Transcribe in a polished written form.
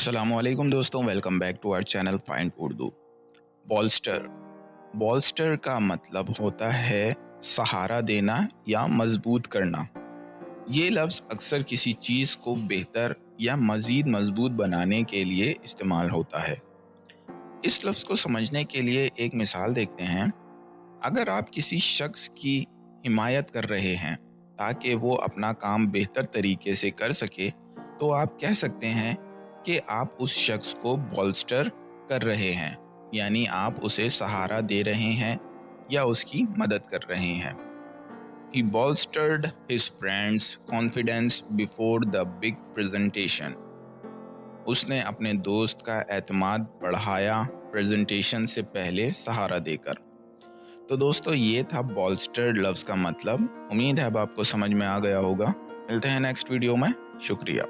अस्सलाम वालेकुम दोस्तों, welcome back to our channel find Urdu. Bolster bolster का मतलब होता है सहारा देना या मजबूत करना। ये लफ्ज़ अक्सर किसी चीज़ को बेहतर या मज़ीद मजबूत बनाने के लिए इस्तेमाल होता है। इस लफ्ज़ को समझने के लिए एक मिसाल देखते हैं। अगर आप किसी शख्स की हिमायत कर रहे हैं ताकि वो अपना काम बेहतर तरीके से कर सके, तो आप कह सकते हैं कि आप उस शख्स को बॉल्स्टर कर रहे हैं, यानी आप उसे सहारा दे रहे हैं या उसकी मदद कर रहे हैं। He bolstered his friend's confidence before the big presentation. उसने अपने दोस्त का एतमाद बढ़ाया प्रेजेंटेशन से पहले सहारा देकर। तो दोस्तों, ये था बॉल्स्टर्ड लफ्ज़ का मतलब। उम्मीद है अब आपको समझ में आ गया होगा। मिलते हैं नेक्स्ट वीडियो में। शुक्रिया।